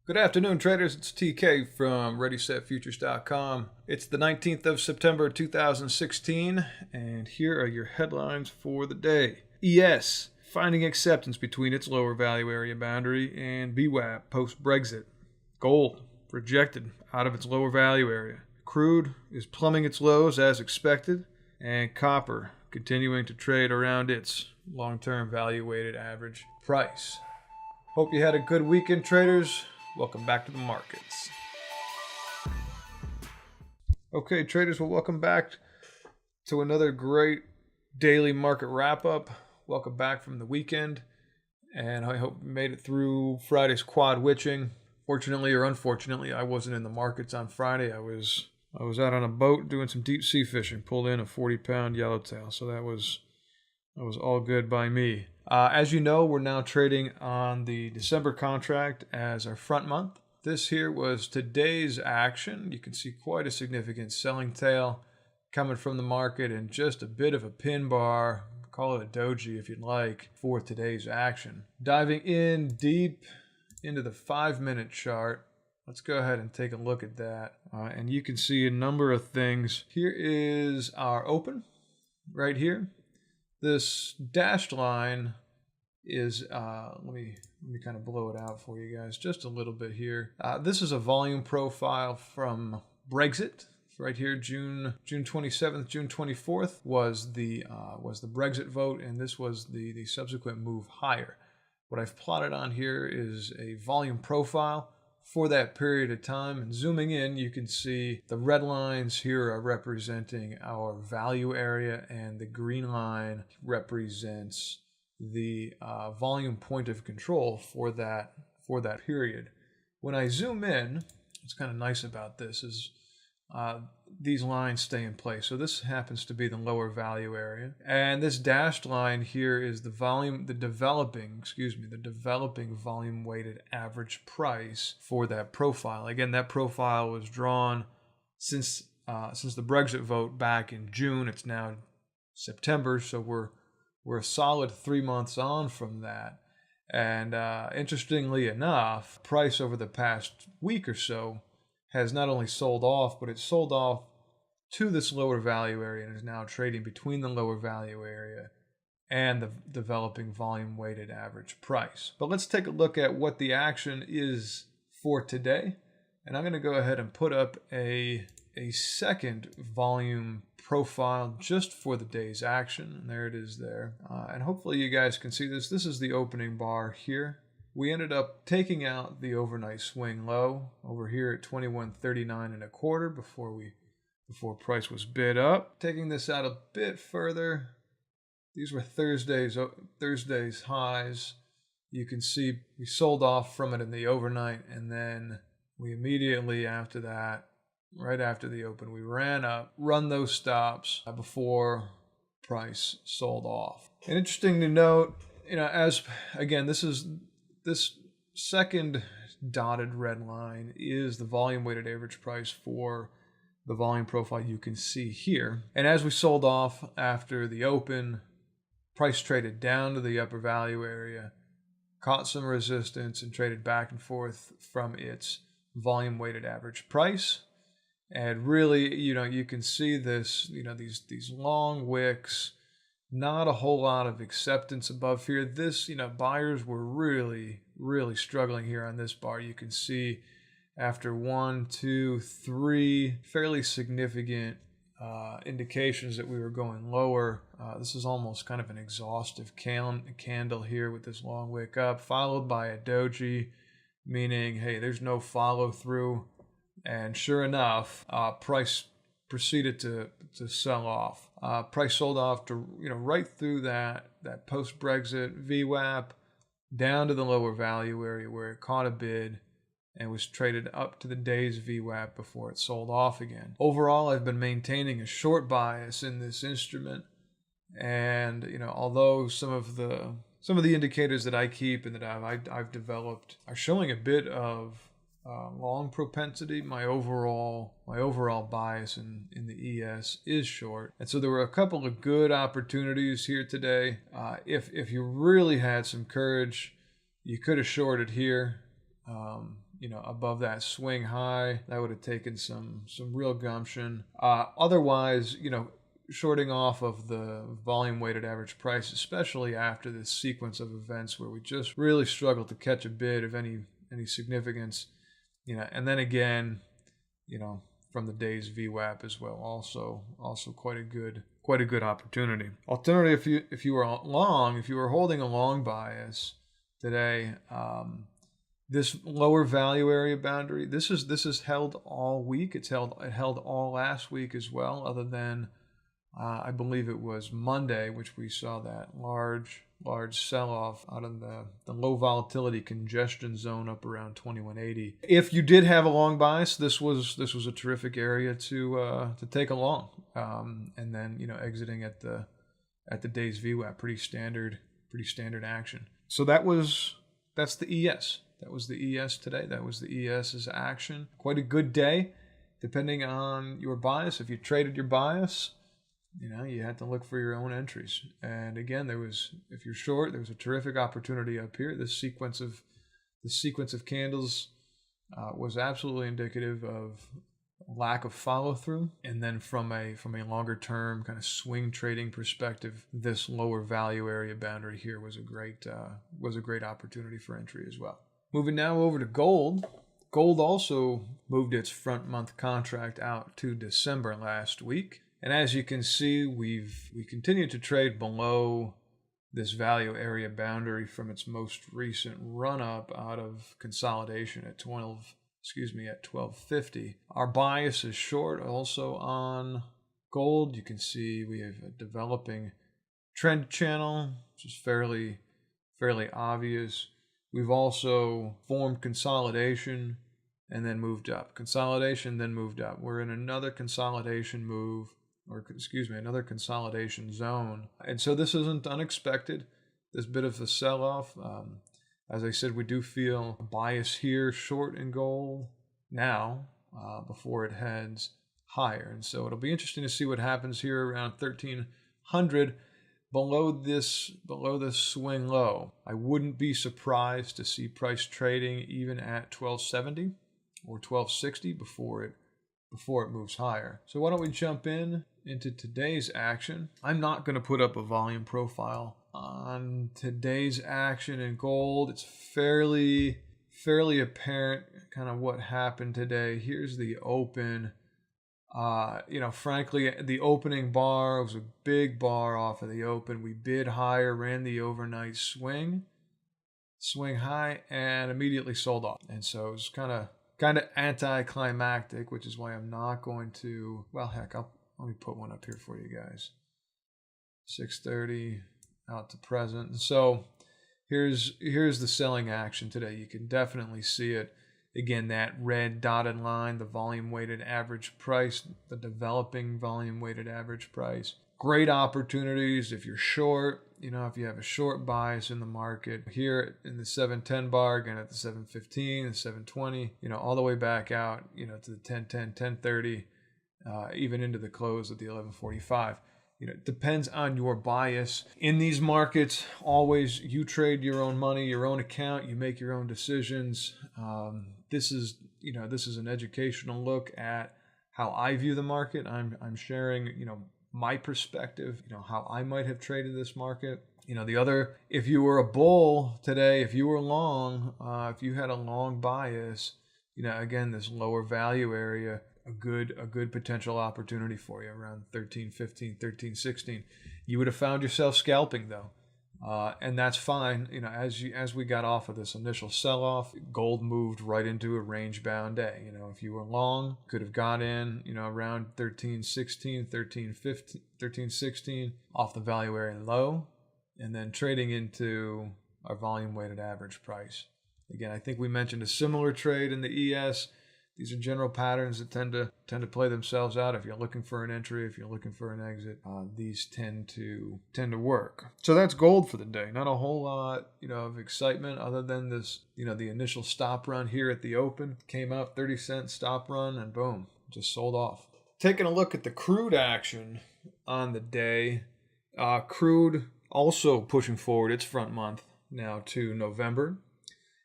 Good afternoon, traders. It's TK from ReadySetFutures.com. It's the 19th of September 2016, and here are your headlines for the day. ES finding acceptance between its lower value area boundary and VWAP post-Brexit. Gold rejected out of its lower value area. Crude is plumbing its lows as expected, and copper continuing to trade around its long-term value-weighted average price. Hope you had a good weekend, traders. Welcome back to the markets. Okay, traders, well, welcome back to another great daily market wrap-up. Welcome back from the weekend, and I hope you made it through Friday's quad witching. Fortunately or unfortunately, I wasn't in the markets on Friday. I was out on a boat doing some deep sea fishing, pulled in a 40-pound yellowtail, so that was all good by me. As you know, we're now trading on the December contract as our front month. This here was today's action. You can see quite a significant selling tail coming from the market and just a bit of a pin bar, call it a doji if you'd like, for today's action. Diving in deep into the 5-minute chart, let's go ahead and take a look at that. And you can see a number of things. Here is our open right here. This dashed line is, let me kind of blow it out for you guys just a little bit here. This is a volume profile from Brexit. Right here, June 27th, June 24th was the Brexit vote, and this was the subsequent move higher. What I've plotted on here is a volume profile for that period of time, and zooming in, you can see the red lines here are representing our value area, and the green line represents the volume point of control for that period. When I zoom in, what's kind of nice about this is these lines stay in place. So this happens to be the lower value area, and this dashed line here is the developing volume weighted average price for that profile. Again, that profile was drawn since the Brexit vote back in June. It's now September, so we're a solid 3 months on from that. And interestingly enough, price over the past week or so has not only sold off, but it's sold off to this lower value area and is now trading between the lower value area and the developing volume weighted average price. But let's take a look at what the action is for today. And I'm going to go ahead and put up a second volume profile just for the day's action. And there it is there. And hopefully you guys can see this. This is the opening bar here. We ended up taking out the overnight swing low over here at 21.39 1/4 before price was bid up. Taking this out a bit further, these were Thursday's highs. You can see we sold off from it in the overnight, and then we immediately after that, right after the open, we run those stops before price sold off. And interesting to note, as again, this second dotted red line is the volume weighted average price for the volume profile you can see here. And as we sold off after the open, price traded down to the upper value area, caught some resistance, and traded back and forth from its volume weighted average price. And really, you can see this, these long wicks, not a whole lot of acceptance above here. This, buyers were really, really struggling here on this bar. You can see after 1, 2, 3 fairly significant indications that we were going lower. This is almost kind of an exhaustive candle here with this long wick up, followed by a doji, meaning, hey, there's no follow through. And sure enough, price proceeded to sell off. Price sold off to right through that post-Brexit VWAP down to the lower value area where it caught a bid and was traded up to the day's VWAP before it sold off again. Overall, I've been maintaining a short bias in this instrument, and although some of the indicators that I keep and that I've developed are showing a bit of long propensity, my overall bias in the ES is short. And so there were a couple of good opportunities here today. If you really had some courage, you could have shorted here. above that swing high. That would have taken some real gumption. Otherwise, shorting off of the volume weighted average price, especially after this sequence of events where we just really struggled to catch a bid of any significance, and then again, from the day's VWAP as well, also quite a good opportunity. Alternative, if you were long, if you were holding a long bias today, this lower value area boundary, this is held all week. It held all last week as well, other than I believe it was Monday, which we saw that large sell-off out of the low volatility congestion zone up around 2180. If you did have a long bias, this was a terrific area to take a long, and then exiting at the day's VWAP, pretty standard action. So that's the ES. That was the ES today. That was the ES's action. Quite a good day, depending on your bias. If you traded your bias, you had to look for your own entries. And again, if you're short, there was a terrific opportunity up here. This sequence of candles was absolutely indicative of lack of follow through. And then from a longer term kind of swing trading perspective, this lower value area boundary here was a great opportunity for entry as well. Moving now over to gold. Gold also moved its front month contract out to December last week. And as you can see, we continue to trade below this value area boundary from its most recent run up out of consolidation at 1250. Our bias is short also on gold. You can see we have a developing trend channel, which is fairly obvious. We've also formed consolidation and then moved up. Consolidation, then moved up. We're in another consolidation move, another consolidation zone. And so this isn't unexpected, this bit of a sell-off. As I said, we do feel a bias here short in gold now before it heads higher. And so it'll be interesting to see what happens here around 1300 below this swing low. I wouldn't be surprised to see price trading even at 1270 or 1260 before it moves higher. So why don't we jump into today's action? I'm not going to put up a volume profile on today's action in gold. It's fairly apparent kind of what happened today. Here's the open. Frankly, the opening bar was a big bar off of the open. We bid higher, ran the overnight swing high, and immediately sold off. And so it was kind of anticlimactic, which is why I'm not going to. Well, heck, let me put one up here for you guys. 630 out to present. And so here's the selling action today. You can definitely see it. Again, that red dotted line, the volume weighted average price, the developing volume weighted average price. Great opportunities if you're short, if you have a short bias in the market. Here in the 710 bar, again at the 715, the 720, all the way back out, to the 1010, 1030, even into the close of the 1145. It depends on your bias. In these markets, always you trade your own money, your own account, you make your own decisions. This is an educational look at how I view the market. I'm sharing, my perspective, how I might have traded this market. If you were a bull today, if you were long, if you had a long bias, again, this lower value area, a good potential opportunity for you around 1315, 1316. You would have found yourself scalping though. And that's fine. As we got off of this initial sell-off, gold moved right into a range-bound day. If you were long, could have got in, around 1316, 1315, 1316 off the value area low, and then trading into our volume-weighted average price. Again, I think we mentioned a similar trade in the ES. These are general patterns that tend to play themselves out. If you're looking for an entry, if you're looking for an exit, these tend to work. So that's gold for the day. Not a whole lot, of excitement other than this, the initial stop run here at the open came up 30-cent stop run and boom, just sold off. Taking a look at the crude action on the day, crude also pushing forward its front month now to November.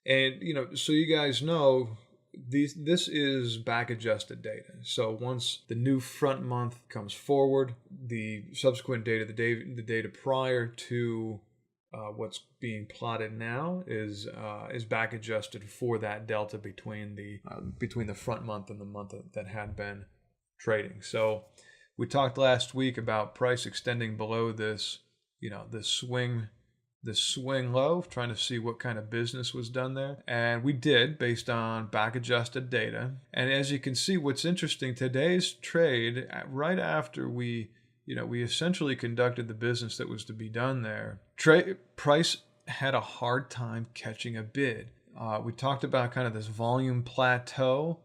And, so you guys know, this is back adjusted data. So once the new front month comes forward, the subsequent data, the data prior to what's being plotted now is back adjusted for that delta between the front month and the month that had been trading. So we talked last week about price extending below this, this swing low, trying to see what kind of business was done there. And we did, based on back adjusted data. And as you can see, what's interesting, today's trade, right after we essentially conducted the business that was to be done there, price had a hard time catching a bid. We talked about kind of this volume plateau,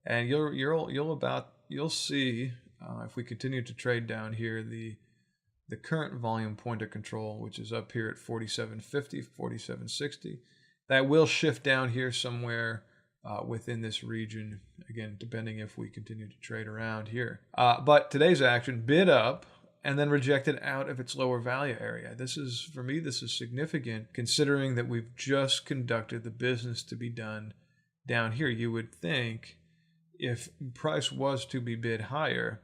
and you'll see if we continue to trade down here, the current volume point of control, which is up here at 47.50, 47.60, that will shift down here somewhere within this region, again, depending if we continue to trade around here. But today's action bid up and then rejected out of its lower value area. For me, this is significant considering that we've just conducted the business to be done down here. You would think if price was to be bid higher,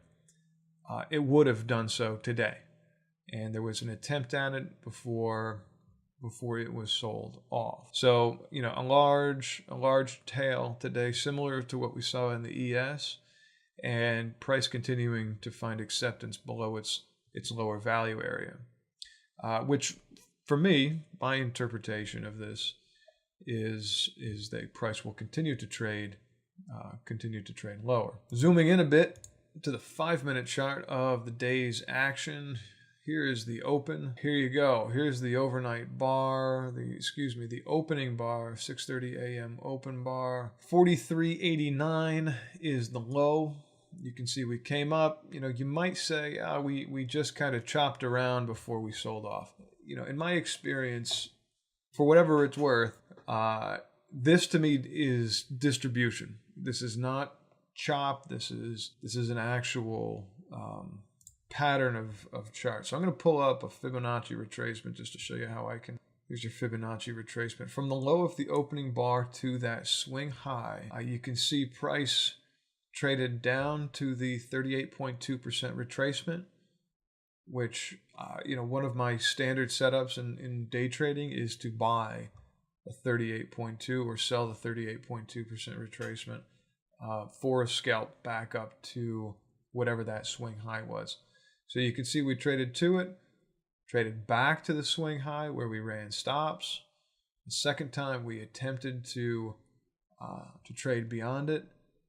it would have done so today. And there was an attempt at it before it was sold off. So, a large tail today, similar to what we saw in the ES, and price continuing to find acceptance below its lower value area, which for me, my interpretation of this is that price will continue to trade lower. Zooming in a bit to the 5-minute chart of the day's action. Here is the open. Here you go. Here's the overnight bar, the opening bar, 6:30 a.m. open bar. 43.89 is the low. You can see we came up. You might say we just kind of chopped around before we sold off. In my experience, for whatever it's worth, this to me is distribution. This is not chop. This is an actual pattern of charts. So I'm going to pull up a Fibonacci retracement just to show you how I can. Here's your Fibonacci retracement. From the low of the opening bar to that swing high, you can see price traded down to the 38.2% retracement, which, one of my standard setups in day trading is to buy a 38.2 or sell the 38.2% retracement for a scalp back up to whatever that swing high was. So you can see we traded to it, traded back to the swing high where we ran stops. The second time we attempted to trade beyond it,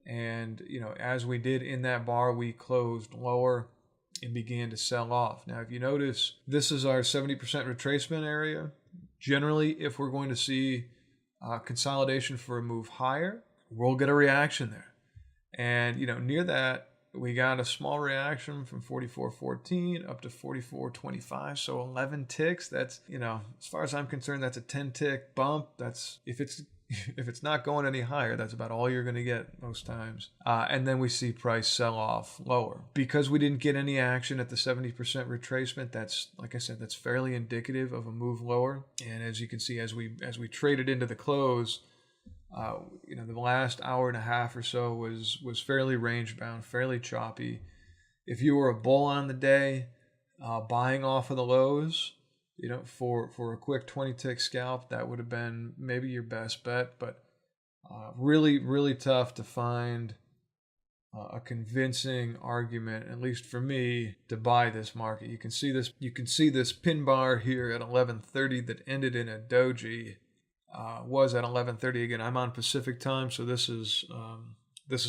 and as we did in that bar, we closed lower and began to sell off. Now, if you notice, this is our 70% retracement area. Generally, if we're going to see consolidation for a move higher, we'll get a reaction there. And near that, we got a small reaction from 44.14 up to 44.25, so 11 ticks. That's, as far as I'm concerned, that's a 10-tick bump. That's if it's not going any higher, that's about all you're going to get most times. And then we see price sell off lower because we didn't get any action at the 70% retracement. That's, like I said, that's fairly indicative of a move lower. And as you can see, as we traded into the close, the last hour and a half or so was fairly range bound, fairly choppy. If you were a bull on the day, buying off of the lows, for a quick 20-tick scalp, that would have been maybe your best bet. But really, really tough to find a convincing argument, at least for me, to buy this market. You can see this pin bar here at 11:30 that ended in a doji. Was at 11:30 again. I'm on Pacific time, so this is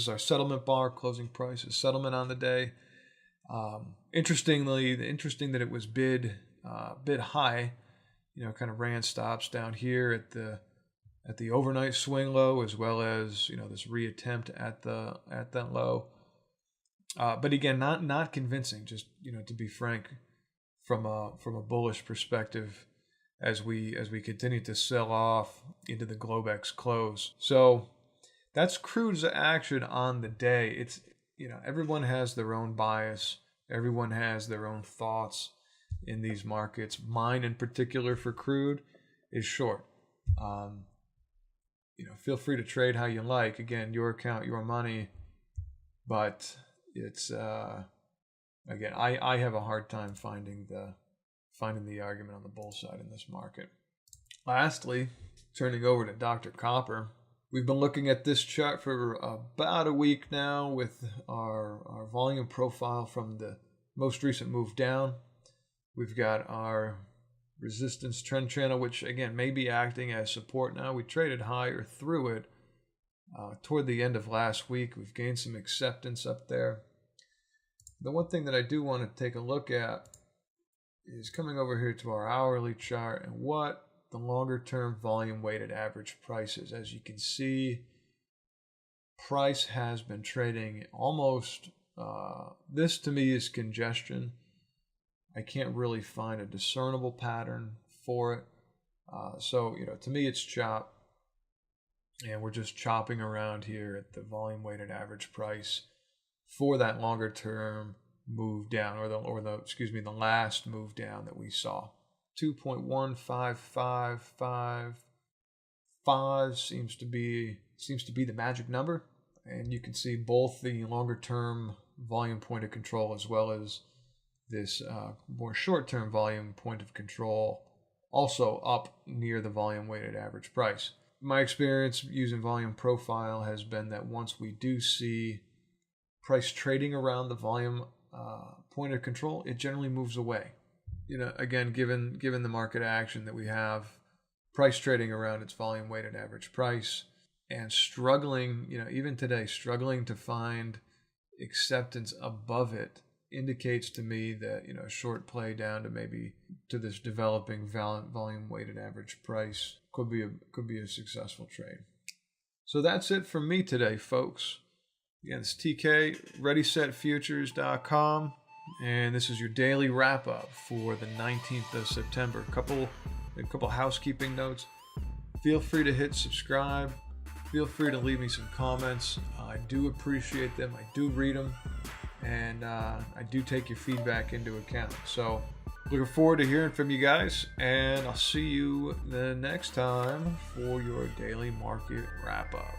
our settlement bar. Closing price is settlement on the day. Interesting that it was bid high. Kind of ran stops down here at the overnight swing low, as well as this reattempt at that low. But again, not convincing. Just to be frank, from a bullish perspective, as we continue to sell off into the Globex close. So that's Crude's action on the day. It's everyone has their own bias, everyone has their own thoughts in these markets. Mine in particular for Crude is short. feel free to trade how you like. Again, your account, your money. But it's again, I have a hard time finding the argument on the bull side in this market. Lastly, turning over to Dr. Copper. We've been looking at this chart for about a week now with our volume profile from the most recent move down. We've got our resistance trend channel, which again may be acting as support now. We traded higher through it toward the end of last week. We've gained some acceptance up there. The one thing that I do want to take a look at is coming over here to our hourly chart and what the longer term volume weighted average price is. As you can see, price has been trading almost, this to me is congestion. I can't really find a discernible pattern for it. So, to me it's chop. And we're just chopping around here at the volume weighted average price for that longer term move down, or the last move down that we saw. 2.15555 seems to be the magic number, and you can see both the longer term volume point of control as well as this more short term volume point of control also up near the volume weighted average price. My experience using volume profile has been that once we do see price trading around the volume point of control, it generally moves away. Again, given the market action that we have, price trading around its volume weighted average price and struggling, even today, struggling to find acceptance above it indicates to me that, a short play down to maybe to this developing volume weighted average price could be a successful trade. So that's it from me today, folks. Again, it's TK, ReadySetFutures.com, and this is your daily wrap up for the 19th of September. A couple housekeeping notes. Feel free to hit subscribe. Feel free to leave me some comments. I do appreciate them. I do read them, and I do take your feedback into account. So looking forward to hearing from you guys, and I'll see you the next time for your daily market wrap up.